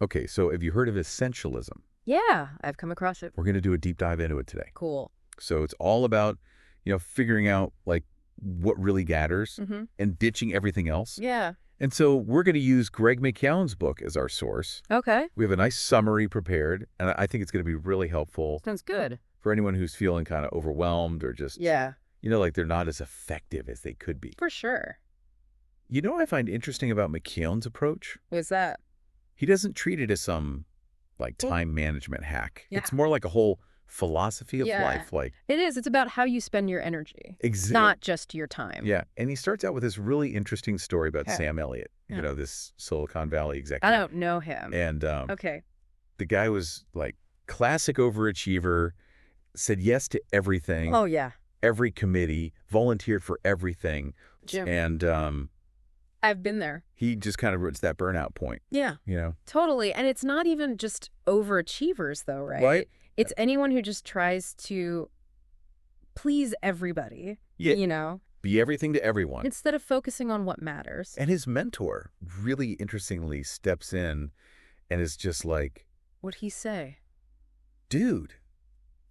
Okay, so have you heard of essentialism? Yeah, I've come across it. We're going to do a deep dive into it today. Cool. So it's all about, figuring out like what really matters Mm-hmm. and ditching everything else. Yeah. And so we're going to use Greg McKeown's book as our source. Okay. We have a nice summary prepared, and I think it's going to be really helpful Sounds good. for anyone who's feeling kind of overwhelmed or just, Yeah, like they're not as effective as they could be. for sure. You know what I find interesting about McKeown's approach? What's that? He doesn't treat it as some like Well, time management hack. yeah. It's more like a whole philosophy of Yeah. life. Like, It is. It's about how you spend your energy, exactly. not just your time. Yeah. And he starts out with this really interesting story about Okay. Sam Elliott, Yeah. This Silicon Valley I executive. don't know him. And Okay. the guy was like classic overachiever, said yes to everything, Oh, yeah. every committee, volunteered for everything. Jim. And I've been there. he just kind of reached that burnout point, Yeah, you know? totally. And it's not even just overachievers, though, right? Right? It's anyone who just tries to please everybody, Yeah. Be everything to everyone. instead of focusing on what matters. And his mentor really interestingly steps in and is just like, What'd he say? dude,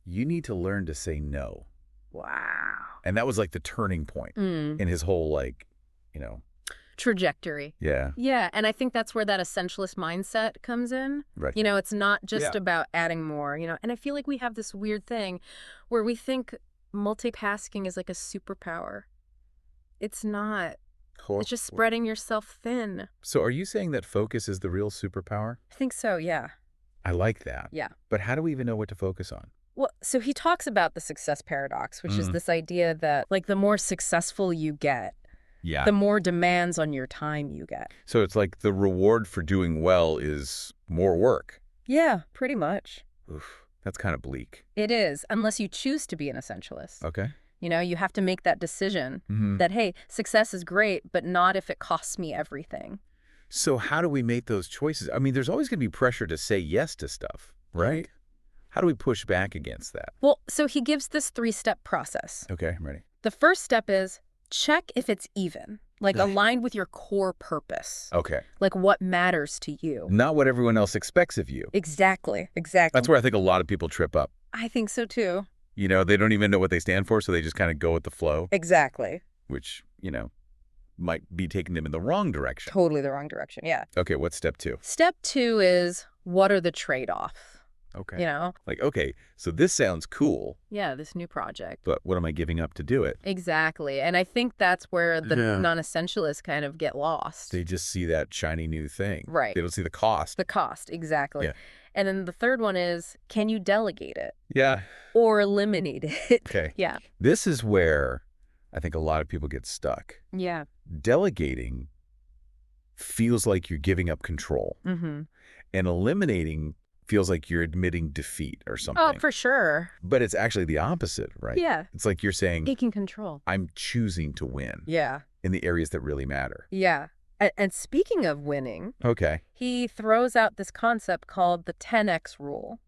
you need to learn to say no. Wow. And that was like the turning point in his whole Trajectory. yeah. Yeah, and I think that's where that essentialist mindset comes in. Right. It's not just Yeah. about adding more, and I feel like we have this weird thing where we think multitasking is like a superpower. It's not. Cool. It's just spreading yourself thin. So are you saying that focus is the real superpower? I think so, yeah. I like that. Yeah. But how do we even know what to focus on? Well, so he talks about the success paradox, which is this idea that, like, the more successful you get, Yeah. the more demands on your time you get. So it's like the reward for doing well is more work. Yeah, pretty much. Oof, that's kind of bleak. It is, unless you choose to be an essentialist. Okay. You have to make that decision Mm-hmm. that, hey, success is great, but not if it costs me everything. So how do we make those choices? I mean, there's always going to be pressure to say yes to stuff, right? How do we push back against that? Well, so he gives this 3-step process. Okay, I'm ready. The first step is check if it's even, like aligned with your core purpose, Okay. like what matters to you. Not what everyone else expects of you. Exactly. That's where I think a lot of people trip up. I think so too. They don't even know what they stand for, so they just kind of go with the flow, Exactly. which, might be taking them in the wrong direction. Totally the wrong direction. Yeah. Okay, what's step 2? Step 2 is what are the trade-offs? Okay. Like, okay, so this sounds cool, yeah, this new project. but what am I giving up to do it? Exactly. And I think that's where the Yeah. non-essentialists kind of get lost. They just see that shiny new thing. Right. They don't see the cost. The cost, exactly. Yeah. And then the third one is, can you delegate it Yeah. or eliminate it? Okay. Yeah. This is where I think a lot of people get stuck. Yeah. Delegating feels like you're giving up control, Mm-hmm. and eliminating feels like you're admitting defeat or something. Oh, for sure. But it's actually the opposite, right? Yeah. It's like you're saying, Taking control. I'm choosing to win Yeah. in the areas that really matter. Yeah. And speaking of winning, Okay. he throws out this concept called the 10x rule.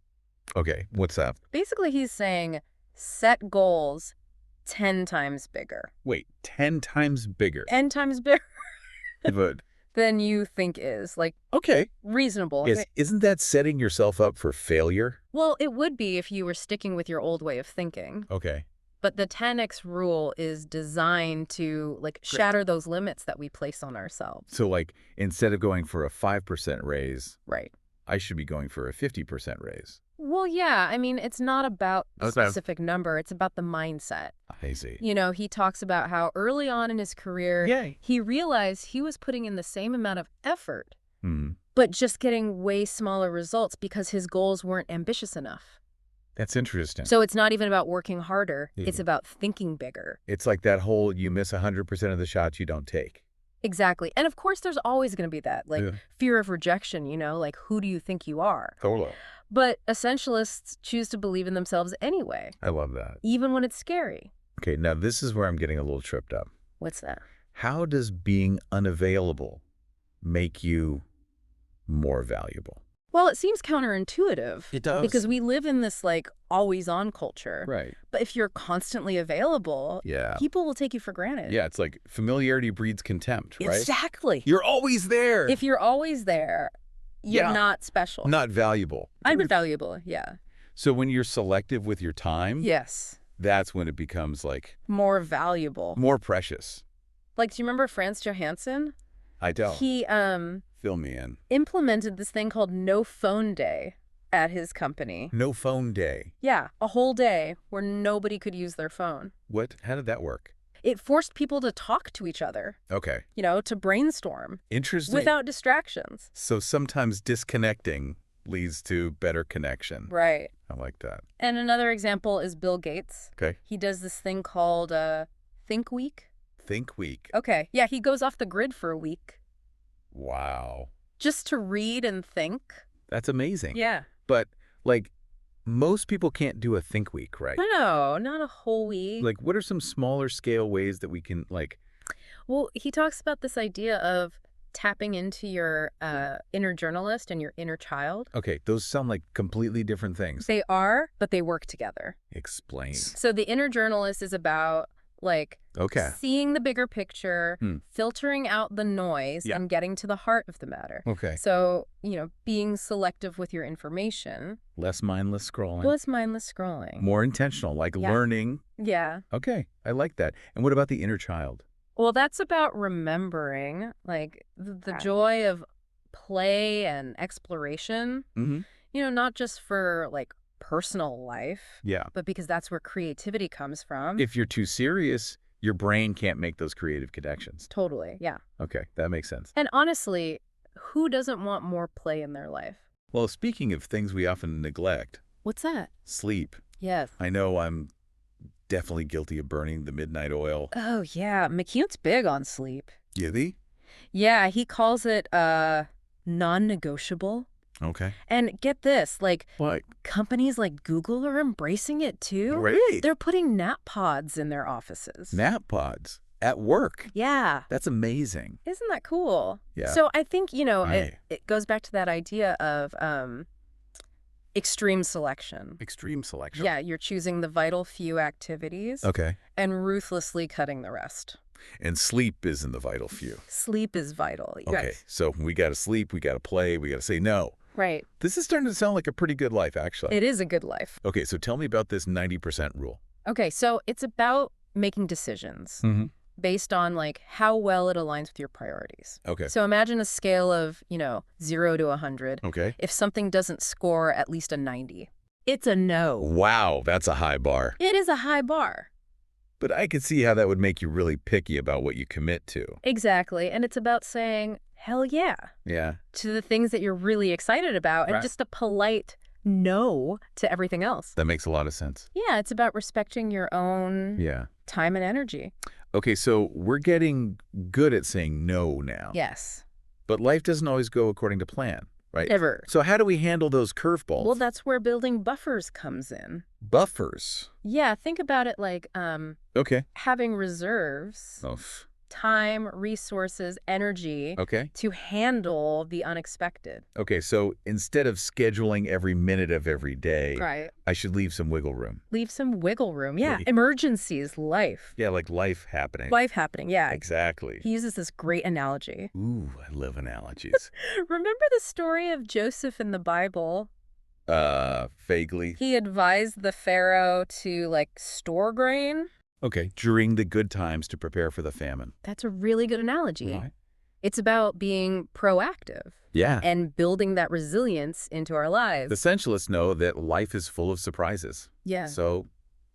Okay. What's that? Basically, he's saying set goals 10 times bigger. Wait, 10 times bigger. 10 times bigger But, than you think is, like, okay. reasonable. Isn't that setting yourself up for failure? Well, it would be if you were sticking with your old way of thinking. Okay. But the 10x rule is designed to, like, shatter those limits that we place on ourselves. So, like, instead of going for a 5% raise, Right. I should be going for a 50% raise. Well, yeah. I mean, it's not about the Okay. specific number. It's about the mindset. I see. He talks about how early on in his career, Yay. he realized he was putting in the same amount of effort, Hmm. but just getting way smaller results because his goals weren't ambitious enough. That's interesting. So it's not even about working harder. Yeah. It's about thinking bigger. It's like that whole you miss 100% of the shots you don't take. Exactly. And of course, there's always going to be that, like, Yeah. fear of rejection, like, who do you think you are? Totally. But essentialists choose to believe in themselves anyway, I love that. even when it's scary. Okay, now this is where I'm getting a little tripped up. What's that? How does being unavailable make you more valuable? Well, it seems counterintuitive. It does. Because we live in this, like, always-on culture. Right. But if you're constantly available, Yeah. people will take you for granted. Yeah, it's like familiarity breeds contempt, right? Exactly. You're always there. If you're always there, you're Yeah. not special. Not valuable. I'm invaluable, yeah. So when you're selective with your time, Yes. that's when it becomes like More valuable. more precious. Like, do you remember Franz Johansson? I don't. He Fill me in. implemented this thing called no phone day at his company. No phone day. Yeah, a whole day where nobody could use their phone. What? How did that work? It forced people to talk to each other, Okay. to brainstorm Interesting. without distractions. So sometimes disconnecting leads to better connection. Right. I like that. And another example is Bill Gates. Okay. He does this thing called Think Week. Think week. Okay. Yeah, he goes off the grid for a week Wow. just to read and think. That's amazing. Yeah. But, like, most people can't do a think week, right? No, not a whole week. Like, what are some smaller scale ways that we can, like... Well, he talks about this idea of tapping into your inner journalist and your inner child. Okay, those sound like completely different things. They are, but they work together. Explain. So the inner journalist is about, like, Okay. seeing the bigger picture, filtering out the noise, Yeah. and getting to the heart of the matter. Okay. So, being selective with your information. Less mindless scrolling. Less mindless scrolling. More intentional, like Yeah. learning. Yeah. Okay, I like that. And what about the inner child? Well, that's about remembering, like, the joy of play and exploration, Mm-hmm. not just for, like, personal life, Yeah. but because that's where creativity comes from. If you're too serious, your brain can't make those creative connections. Totally, yeah. Okay, that makes sense. And honestly, who doesn't want more play in their life? Well, speaking of things we often neglect, What's that? sleep. Yes. I know I'm definitely guilty of burning the midnight oil. Oh, yeah. McKeown's big on sleep. Yithy? Yeah, he calls it non-negotiable. Okay. And get this, like, What? companies like Google are embracing it too. Great. They're putting nap pods in their offices. Nap pods at work. Yeah. That's amazing. Isn't that cool? Yeah. So I think, Aye. it goes back to that idea of extreme selection. Extreme selection. Yeah, you're choosing the vital few activities Okay. and ruthlessly cutting the rest. And sleep is in the vital few. Sleep is vital. Okay. Right. So we got to sleep, we got to play, we got to say no. Right. This is starting to sound like a pretty good life, actually. It is a good life. Okay, so tell me about this 90% rule. Okay, so it's about making decisions Mm-hmm. based on, like, how well it aligns with your priorities. Okay. So imagine a scale of, 0 to 100. Okay. If something doesn't score at least a 90, it's a no. Wow, that's a high bar. It is a high bar. But I could see how that would make you really picky about what you commit to. Exactly. And it's about saying, hell yeah, Yeah. to the things that you're really excited about, and Right. just a polite no to everything else. That makes a lot of sense. Yeah, it's about respecting your own Yeah. time and energy. Okay, so we're getting good at saying no now. Yes. But life doesn't always go according to plan, right? Ever. So how do we handle those curveballs? Well, that's where building buffers comes in. Buffers. Yeah, think about it like Okay. having reserves, Oh, time, resources, energy okay. to handle the unexpected. Okay, so instead of scheduling every minute of every day, Right. I should leave some wiggle room. Leave some wiggle room. Yeah. Right. Emergencies, life. Yeah, like life happening. Life happening. Yeah. Exactly. He uses this great analogy. Ooh, I love analogies. Remember the story of Joseph in the Bible? Vaguely. He advised the Pharaoh to, like, store grain. Okay, during the good times to prepare for the famine. That's a really good analogy. Right. It's about being proactive Yeah. and building that resilience into our lives. The essentialists know that life is full of surprises. Yeah. So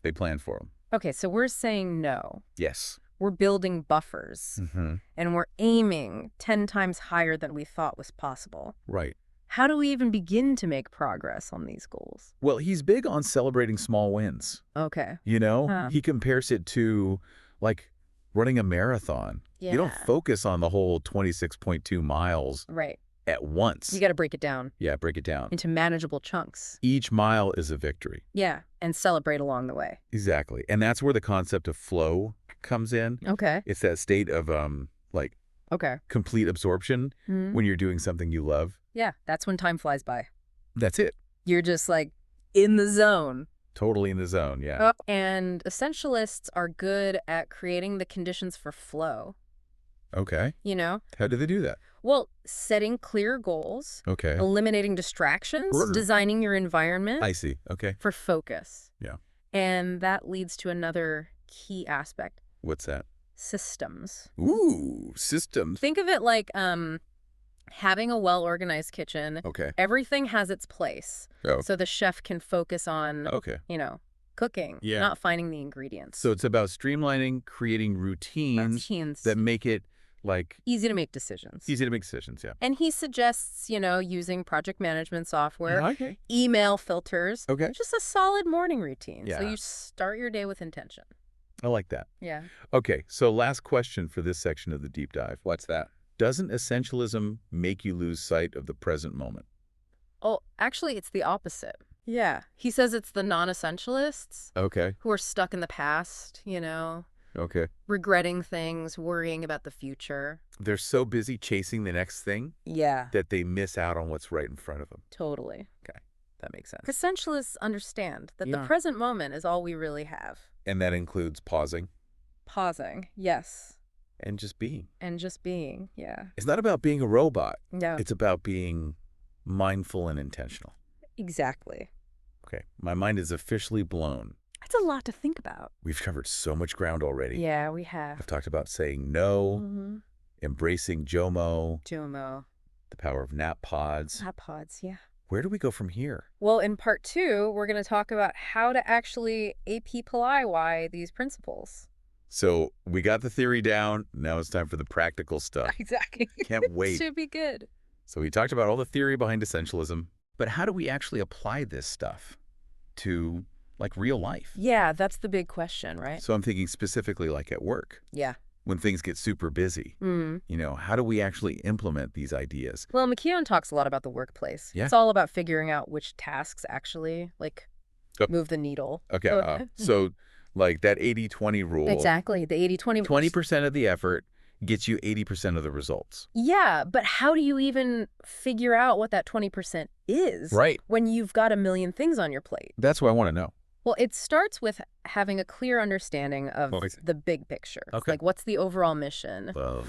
they plan for them. Okay, so we're saying no. Yes. We're building buffers, Mm-hmm. and we're aiming 10 times higher than we thought was possible. Right. How do we even begin to make progress on these goals? Well, he's big on celebrating small wins. Okay. You know, Huh. he compares it to, like, running a marathon. Yeah. You don't focus on the whole 26.2 miles Right. at once. You got to break it down Yeah, break it down. into manageable chunks. Each mile is a victory. Yeah, and celebrate along the way. Exactly. And that's where the concept of flow comes in. Okay. It's that state of, like, Okay. complete absorption Mhm. when you're doing something you love. Yeah, that's when time flies by. That's it. You're just, like, in the zone. Totally in the zone, yeah. And essentialists are good at creating the conditions for flow, Okay. you know? How do they do that? Well, setting clear goals, Okay. eliminating distractions, Sure. designing your environment I see. Okay. for focus. Yeah. And that leads to another key aspect, What's that? systems. Ooh, systems. Think of it like having a well-organized kitchen. Okay. Everything has its place. Oh. So the chef can focus on, Okay. cooking, Yeah. not finding the ingredients. So it's about streamlining, creating routines that make it easy to make decisions. easy to make decisions. Yeah. And he suggests, using project management software, Okay. email filters, Okay. just a solid morning routine. So Yeah. you start your day with intention. I like that. Yeah. Okay. So last question for this section of the deep dive. What's that? Doesn't essentialism make you lose sight of the present moment? Oh, actually, it's the opposite. Yeah. He says it's the non-essentialists Okay. who are stuck in the past, Okay. regretting things, worrying about the future. They're so busy chasing the next thing Yeah. that they miss out on what's right in front of them. Totally. That makes sense. Essentialists understand that the Yeah. present moment is all we really have. And that includes pausing Pausing, yes. and just being. And just being, yeah. It's not about being a robot. Yeah, It's about being mindful and intentional. exactly. Okay. My mind is officially blown. That's a lot to think about. We've covered so much ground already. Yeah, we have. I've talked about saying no, Mm-hmm. embracing JOMO, Jomo. the power of nap pods. Hot pods, yeah. Where do we go from here? Well, in part 2, we're going to talk about how to actually APPLY these principles. So we got the theory down. Now it's time for the practical stuff. Exactly. Can't wait. Should be good. So we talked about all the theory behind essentialism, but how do we actually apply this stuff to real life? Yeah, that's the big question, right? So I'm thinking specifically at work, Yeah. when things get super busy. Mm. How do we actually implement these ideas? Well, McKeown talks a lot about the workplace. Yeah. It's all about figuring out which tasks actually, Oh. move the needle. Okay, so that 80-20 rule. Exactly, the 80-20. 20% of the effort gets you 80% of the results. Yeah, but how do you even figure out what that 20% is Right. when you've got a million things on your plate? That's what I want to know. Well, it starts with having a clear understanding of Oh, I see. the big picture. Okay. What's the overall mission? Well,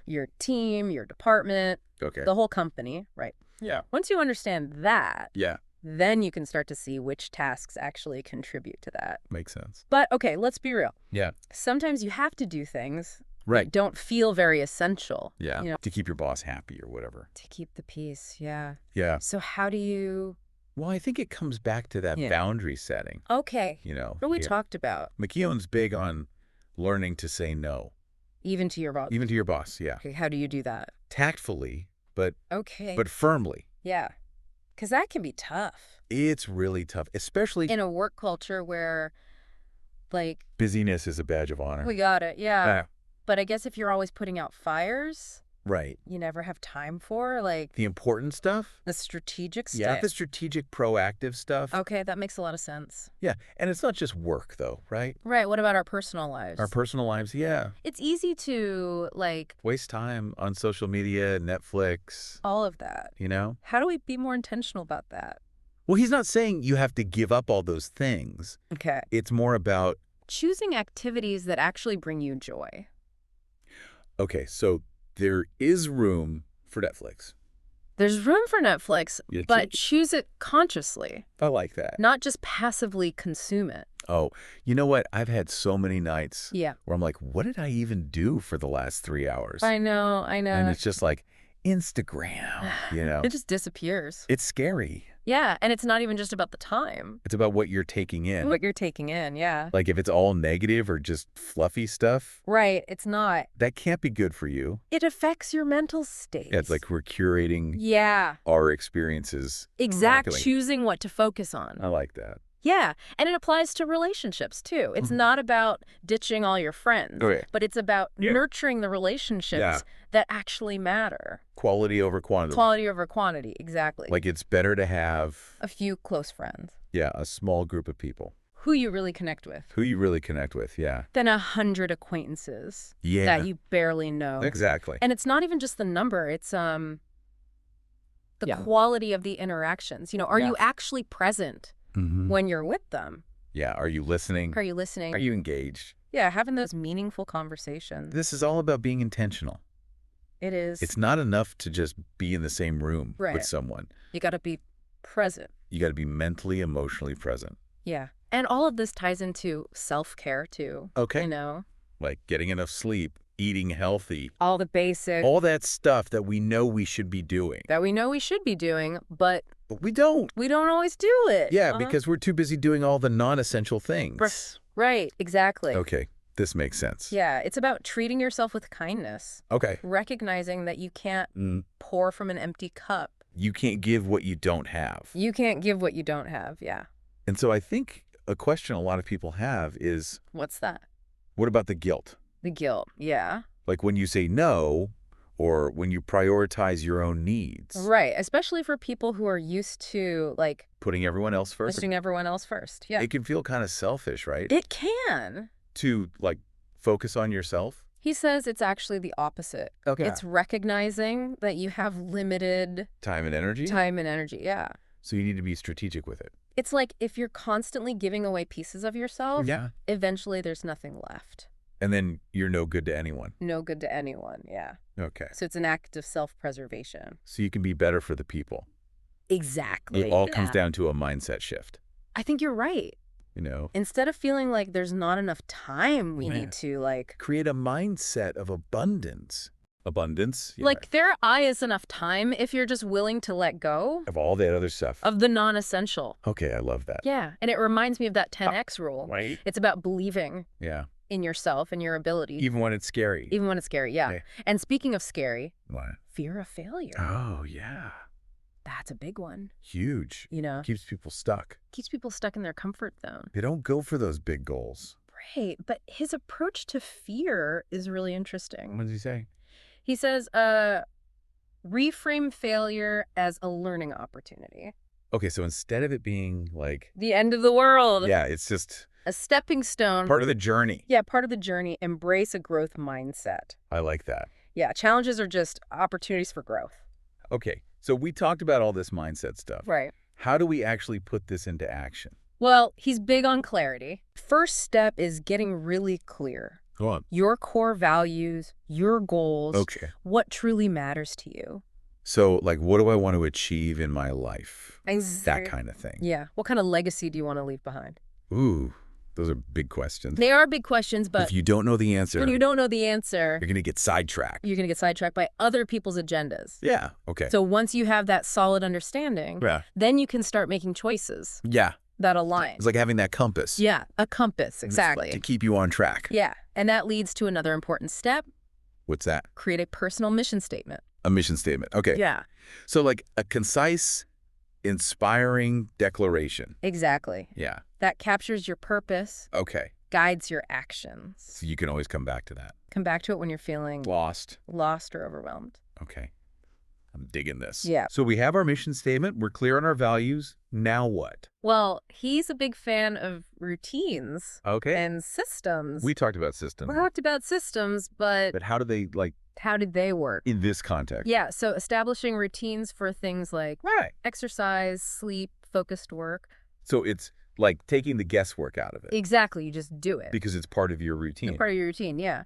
Your team, your department, okay. the whole company, right? Yeah. Once you understand that, Yeah, then you can start to see which tasks actually contribute to that. makes sense. But, okay, let's be real. Yeah. Sometimes you have to do things Right. that don't feel very essential. Yeah. To keep your boss happy or whatever. To keep the peace, yeah. Yeah. So how do you... Well, I think it comes back to that Yeah. boundary setting. Okay. What we here. talked about, McKeown's big on learning to say no, even to your boss. even to your boss. Yeah. Okay, how do you do that? Tactfully, but Okay. firmly. Yeah. Because that can be tough. It's really tough, especially In a work culture where, busyness is a badge of honor. we got it, yeah. Ah, But I guess if you're always putting out fires, right. you never have time for, The important stuff. the strategic stuff. Yeah, the strategic, proactive stuff. Okay, that makes a lot of sense. Yeah, and it's not just work, though, right? Right, what about our personal lives? Our personal lives, yeah. It's easy to, Waste time on social media, Netflix, all of that. How do we be more intentional about that? Well, he's not saying you have to give up all those things. Okay. It's more about, Choosing activities that actually bring you joy. okay, so there is room for Netflix. There's room for Netflix, Yeah, but choose it consciously, I like that. not just passively consume it. Oh, you know what? I've had so many nights Yeah. where I'm like, what did I even do for the last 3 hours? I know. And it's just Instagram, It just disappears. It's scary. Yeah, and it's not even just about the time. It's about what you're taking in. What you're taking in, yeah. If it's all negative or just fluffy stuff, Right, it's not. that can't be good for you. It affects your mental state. Yeah, it's we're curating Yeah, our experiences. exact. Exactly. Choosing what to focus on. I like that. Yeah, and it applies to relationships, too. It's not about ditching all your friends, Okay. but it's about Yeah. nurturing the relationships Yeah. that actually matter. Quality over quantity. Quality over quantity, exactly. It's better to have, A few close friends a small group of people who you really connect with who you really connect with. Yeah. than 100 acquaintances Yeah. that you barely know. Exactly. And it's not even just the number, it's the Yeah. quality of the interactions. Are you actually present Mhm. when you're with them? Yeah. Are you listening? Are you listening? Are you engaged? Yeah, having those meaningful conversations. This is all about being intentional. It is. It's not enough to just be in the same room Right. with someone. You got to be present. You got to be mentally, emotionally present. Yeah. And all of this ties into self-care too. Okay. You know, Like getting enough sleep, eating healthy, all the basic all that stuff that we know we should be doing. that we know we should be doing, but But we don't. we don't always do it. Yeah, because we're too busy doing all the non-essential things. Right, exactly. Okay, this makes sense. Yeah, it's about treating yourself with kindness, Okay. recognizing that you can't Mm, pour from an empty cup. you can't give what you don't have. You can't give what you don't have. Yeah. And so I think a question a lot of people have is, What's that? what about the guilt? The guilt. Yeah. Like when you say no, or when you prioritize your own needs, Right. Especially for people who are used to like putting everyone else first, putting everyone else first. Yeah. it can feel kind of selfish, right? It can. To like focus on yourself. He says it's actually the opposite. Okay. It's recognizing that you have limited Time and energy. time and energy. Yeah. So you need to be strategic with it. It's like if you're constantly giving away pieces of yourself, Yeah. eventually there's nothing left. And then you're no good to anyone. No good to anyone. Yeah. Okay. So it's an act of self-preservation. So you can be better for the people. Exactly. It all comes down to a mindset shift, I think you're right. you know? Instead of feeling like there's not enough time, we Yeah. need to like Create a mindset of abundance. Abundance? Yeah. like there is enough time if you're just willing to let go of all that other stuff. of the non-essential. Okay, I love that. Yeah. And it reminds me of that 10X rule. Right? It's about believing Yeah. in yourself and your ability, Even when it's scary. even when it's scary. Yeah. Okay. And speaking of scary, What? fear of failure. Oh, yeah. That's a big one. Huge. You know, Keeps people stuck. keeps people stuck in their comfort zone. They don't go for those big goals. Right. But his approach to fear is really interesting. What does he say? He says, reframe failure as a learning opportunity. Okay, so instead of it being like, The end of the world. yeah, it's just A stepping stone. part of the journey. Yeah, part of the journey. Embrace a growth mindset. I like that. Yeah, challenges are just opportunities for growth. Okay, so we talked about all this mindset stuff. Right. How do we actually put this into action? Well, he's big on clarity. First step is getting really clear. Go on. Your core values, your goals, Okay. what truly matters to you. So, like, what do I want to achieve in my life? That kind of thing. Yeah. What kind of legacy do you want to leave behind? Ooh, those are big questions. They are big questions, but If you don't know the answer, when you don't know the answer, you're going to get sidetracked. you're going to get sidetracked by other people's agendas. Yeah. Okay. So once you have that solid understanding, yeah. then you can start making choices Yeah. that align. It's like having that compass. Yeah, a compass, exactly. To keep you on track. Yeah, and that leads to another important step. What's that? Create a personal mission statement. A mission statement. Okay. Yeah, So, like, a concise, inspiring declaration. exactly. Yeah. That captures your purpose, Okay. guides your actions. So you can always come back to that. Come back to it when you're feeling Lost. lost or overwhelmed. Okay. I'm digging this. Yeah. So we have our mission statement. We're clear on our values. Now what? Well, he's a big fan of routines Okay. and systems. We talked about systems. We talked about systems, but But how do they, like, how did they work? in this context? Yeah, so establishing routines for things like Right. exercise, sleep, focused work. So it's like taking the guesswork out of it Exactly, you just do it. because it's part of your routine. It's part of your routine, yeah.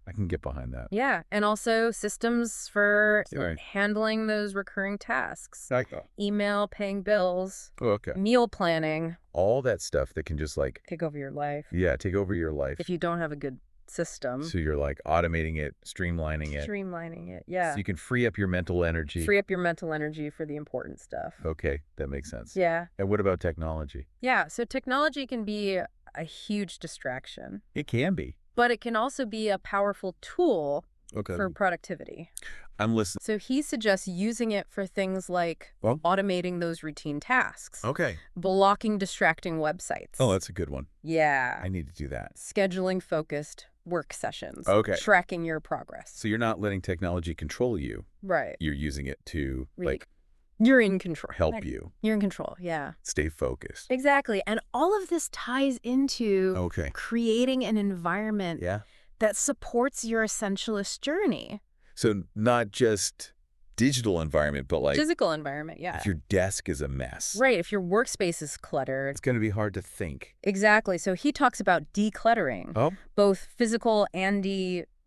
I can get behind that. Yeah, and also systems for Right. handling those recurring tasks. Oh, Email, paying bills, okay. meal planning, All that stuff that can just like, take over your life. yeah, take over your life. If you don't have a good system, So you're like automating it, streamlining it. streamlining it, yeah. So you can free up your mental energy. Free up your mental energy for the important stuff. Okay, that makes sense. Yeah. And what about technology? Yeah, so technology can be a huge distraction, It can be. but it can also be a powerful tool Okay. for productivity. I'm listening. So he suggests using it for things like Well- automating those routine tasks, Okay. blocking distracting websites. Oh, that's a good one. Yeah. I need to do that. Scheduling focused work sessions. Okay. Tracking your progress. So you're not letting technology control you. Right. You're using it to Really- like You're in control. help you You're in control. Yeah. stay focused. Exactly. And all of this ties into Okay. creating an environment Yeah. that supports your essentialist journey. So not just digital environment, but like Physical environment, yeah. if your desk is a mess, Right, if your workspace is cluttered. it's going to be hard to think. Exactly. So he talks about decluttering, Oh, both physical and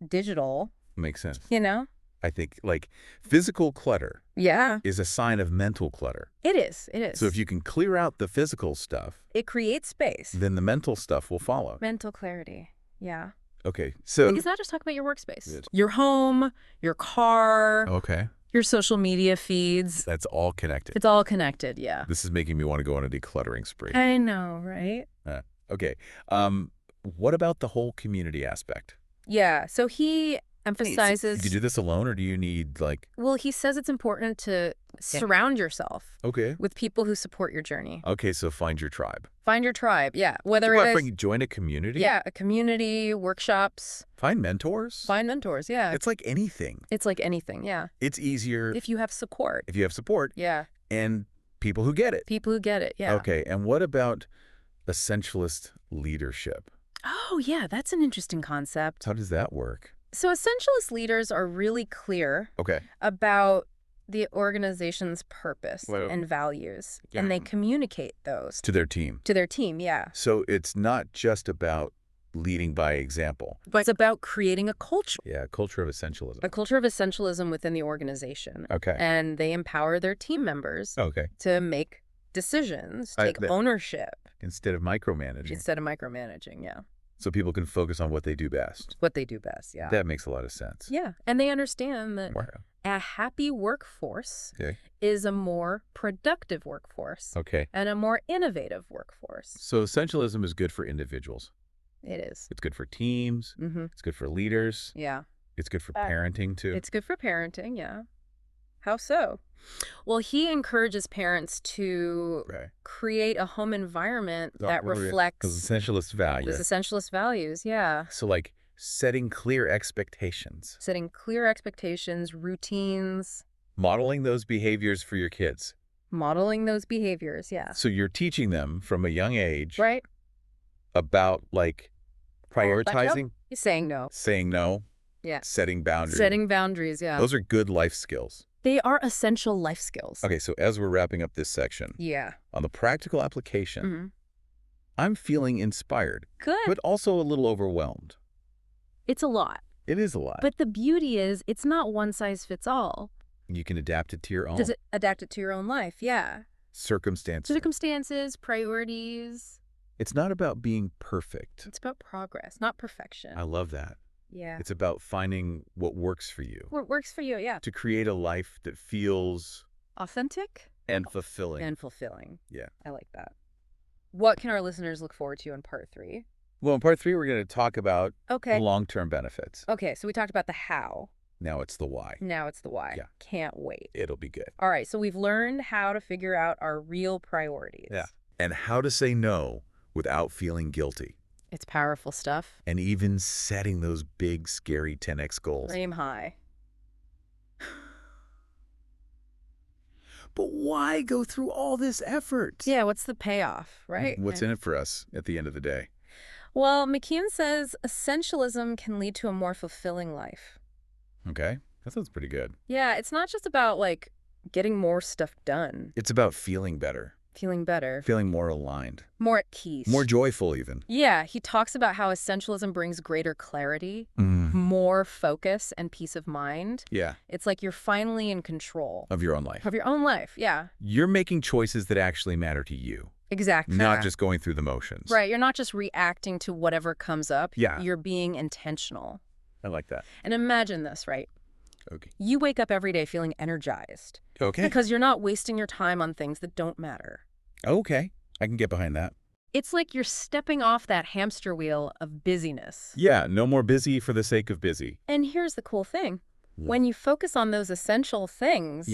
digital, makes sense. you know? I think, like physical clutter Yeah, is a sign of mental clutter. it is. It is. So if you can clear out the physical stuff, it creates space. then the mental stuff will follow. Mental clarity. Yeah. Okay, so... It's not just talking about your workspace. Good. Your home, your car, Okay, your social media feeds. that's all connected. It's all connected, yeah. This is making me want to go on a decluttering spree. I know, right? Okay, what about the whole community aspect? Yeah, so he emphasizes... Do you do this alone, or do you need, like... Well, he says it's important to surround yourself Okay. with people who support your journey. Okay, so find your tribe. Find your tribe, yeah. Whether it is... Join a community? Yeah, a community, workshops. Find mentors? Find mentors, yeah. It's like anything. It's like anything, yeah. It's easier If you have support. if you have support Yeah. and people who get it. People who get it, yeah. Okay, and what about essentialist leadership? Oh, yeah, that's an interesting concept. How does that work? So essentialist leaders are really clear Okay. about the organization's purpose Well, and values, yeah. and they communicate those To their team. to their team, yeah. So it's not just about leading by example. But it's about creating a culture Yeah, culture of essentialism. of essentialism within the organization. Okay. And they empower their team members Okay. to make decisions, I- take that- ownership Instead of micromanaging. instead of micromanaging, yeah. So people can focus on what they do best. What they do best, yeah. That makes a lot of sense. Yeah, and they understand that Wow. a happy workforce Okay. is a more productive workforce Okay. and a more innovative workforce. So essentialism is good for individuals. It is. It's good for teams. Mm-hmm. It's good for leaders. Yeah. It's good for parenting, too. It's good for parenting, yeah. How so? Well, he encourages parents to Right. create a home environment Oh, that Because reflects essentialist values. those essentialist values, yeah. So like setting clear expectations. Setting clear expectations, routines, Modeling those behaviors for your kids. modeling those behaviors, yeah. So you're teaching them from a young age Right? about like prioritizing, You're saying no. saying no, Yeah. setting boundaries. Setting boundaries, yeah. Those are good life skills. They are essential life skills. Okay, so as we're wrapping up this section, Yeah. on the practical application, Mm-hmm. I'm feeling inspired, Good. but also a little overwhelmed. It's a lot. It is a lot. But the beauty is it's not one size fits all. You can adapt it to your own Does it adapt it to your own life? Yeah. circumstances. Circumstances, priorities. It's not about being perfect. It's about progress, not perfection. I love that. Yeah. It's about finding what works for you. What works for you, yeah. To create a life that feels Authentic and fulfilling. and fulfilling. Yeah. I like that. What can our listeners look forward to in part 3? Well, in part 3, we're going to talk about Okay. long-term benefits. Okay, so we talked about the how. Now it's the why. Now it's the why. Yeah. Can't wait. It'll be good. All right, so we've learned how to figure out our real priorities. Yeah. And how to say no without feeling guilty. It's powerful stuff. And even setting those big, scary 10x goals. Aim high. But why go through all this effort? Yeah, what's the payoff, right? What's in it for us at the end of the day? Well, McKeown says essentialism can lead to a more fulfilling life. Okay. That sounds pretty good. Yeah, it's not just about, like, getting more stuff done, It's about feeling better, feeling better, feeling more aligned, more at peace. more joyful even. Yeah, he talks about how essentialism brings greater clarity, more focus, and peace of mind. Yeah, It's like you're finally in control of your own life. of your own life. Yeah, You're making choices that actually matter to you, exactly. not just going through the motions. Right, you're not just reacting to whatever comes up. Yeah. You're being intentional. I like that. And imagine this, right? Okay. You wake up every day feeling energized Okay. because you're not wasting your time on things that don't matter. Okay. I can get behind that. It's like you're stepping off that hamster wheel of busyness. Yeah, no more busy for the sake of busy. And here's the cool thing. Yeah. When you focus on those essential things,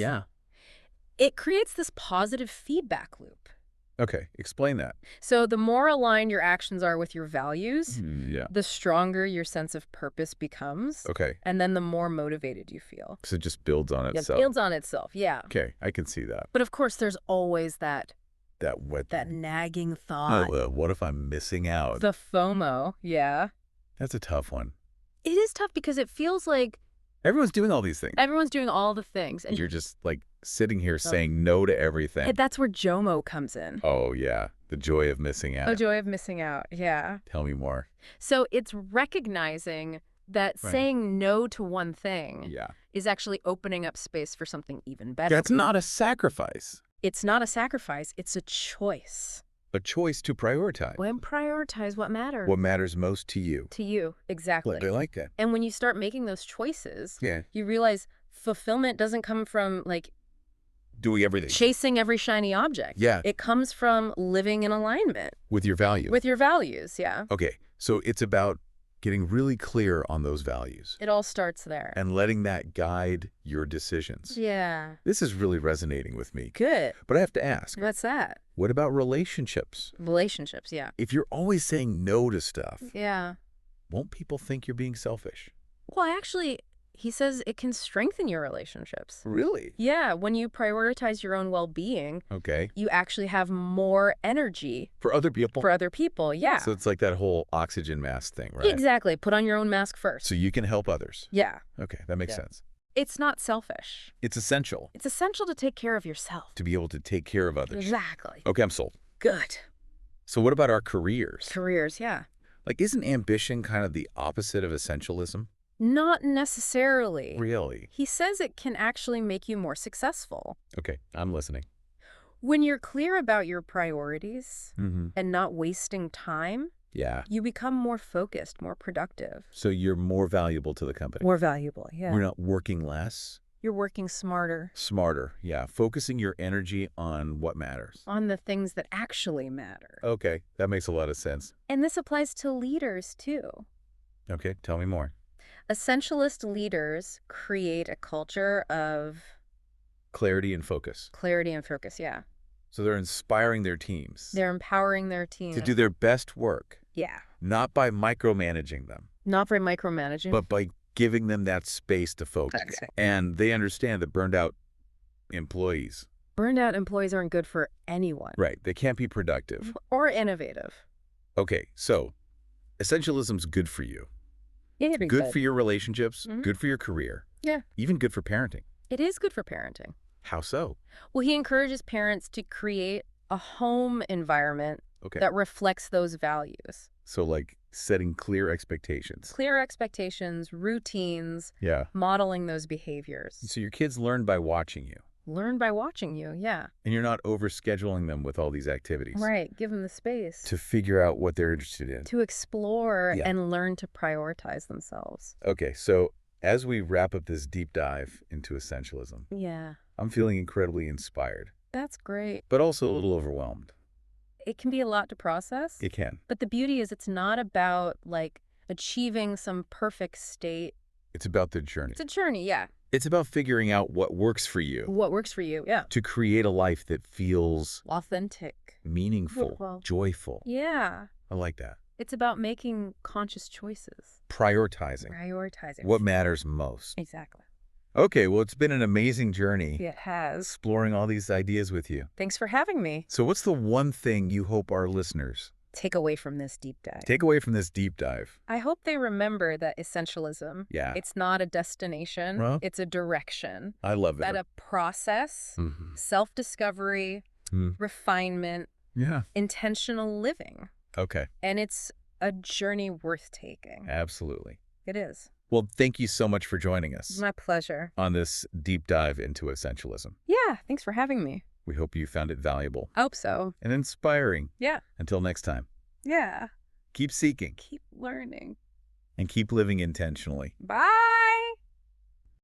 it creates this positive feedback loop. Okay, explain that. So the more aligned your actions are with your values, Yeah. the stronger your sense of purpose becomes, Okay. and then the more motivated you feel. So it just builds on It itself. builds on itself, yeah. Okay, I can see that. But of course, there's always that That nagging thought. what if I'm missing out? The FOMO, yeah. That's a tough one. It is tough because it feels like Everyone's doing all these things. everyone's doing all the things. And You're just like sitting here saying no to everything. that's where JOMO comes in. Oh, yeah. The joy of missing out. A joy of missing out, yeah. Tell me more. So it's recognizing that Right. saying no to one thing Yeah. is actually opening up space for something even better. That's not a sacrifice. It's not a sacrifice. It's a choice. A choice to prioritize. When prioritize what matters. What matters most to you. To you, exactly. I like that. And when you start making those choices, Yeah. you realize fulfillment doesn't come from like Doing everything. chasing every shiny object. Yeah. It comes from living in alignment With your values. with your values, yeah. Okay, so it's about getting really clear on those values It all starts there. and letting that guide your decisions. Yeah. This is really resonating with me. Good. But I have to ask, What's that? what about relationships? Relationships, yeah. If you're always saying no to stuff, Yeah. won't people think you're being selfish? Well, actually, he says it can strengthen your relationships. Really? Yeah, when you prioritize your own well-being, Okay. you actually have more energy For other people? for other people. Yeah. So it's like that whole oxygen mask thing, right? Exactly. Put on your own mask first. So you can help others. Yeah. Okay, that makes Yeah. sense. It's not selfish. It's essential It's essential to take care of yourself. to be able to take care of others. Exactly. Okay, I'm sold. Good. So what about our careers? Careers, yeah. Like, isn't ambition kind of the opposite of essentialism? Not necessarily. Really? He says it can actually make you more successful. Okay, I'm listening. When you're clear about your priorities Mm-hmm. and not wasting time, Yeah. you become more focused, more productive. So you're more valuable to the company. More valuable, yeah. We're not working less, You're working smarter smarter. Yeah, focusing your energy on what matters. on the things that actually matter. Okay, that makes a lot of sense. And this applies to leaders, too. Okay, tell me more. Essentialist leaders create a culture of Clarity and focus. clarity and focus, yeah. So they're inspiring their teams They're empowering their team. to do their best work, Yeah. not by micromanaging them, Not by micromanaging. but by giving them that space to focus. Exactly. And they understand that burned out employees, Burned out employees aren't good for anyone. right, they can't be productive. Or innovative. Okay, so essentialism's good for you. Yeah, Good for your relationships, Mhm. good for your career, Yeah. even good for parenting. It is good for parenting. How so? Well, he encourages parents to create a home environment Okay, that reflects those values. so like setting clear expectations. Clear expectations, routines, Yeah. modeling those behaviors. So your kids learn by watching you, Learn by watching you, yeah. and you're not overscheduling them with all these activities Right, give them the space to figure out what they're interested in. to explore Yeah. and learn to prioritize themselves. Okay, so as we wrap up this deep dive into essentialism, Yeah, I'm feeling incredibly inspired, that's great. but also a little overwhelmed. It can be a lot to process, It can. but the beauty is it's not about like achieving some perfect state. It's about the journey. It's a journey, yeah. It's about figuring out what works for you What works for you, yeah. to create a life that feels Authentic. meaningful, Well, joyful. Yeah. I like that. It's about making conscious choices. Prioritizing Prioritizing. what matters most. Exactly. Okay, well, it's been an amazing journey It has. exploring all these ideas with you. Thanks for having me. So what's the one thing you hope our listeners Take away from this deep dive. take away from this deep dive? I hope they remember that essentialism, Yeah, it's not a destination, Well, it's a direction. I love That it. a process, Mhm. self-discovery, Mm. refinement, Yeah. intentional living. Okay, And it's a journey worth taking. absolutely. It is. Well, thank you so much for joining us My pleasure. on this deep dive into essentialism. Yeah, thanks for having me. We hope you found it valuable I hope so. and inspiring. Yeah. Until next time, Yeah. keep seeking Keep learning. and keep living intentionally. Bye.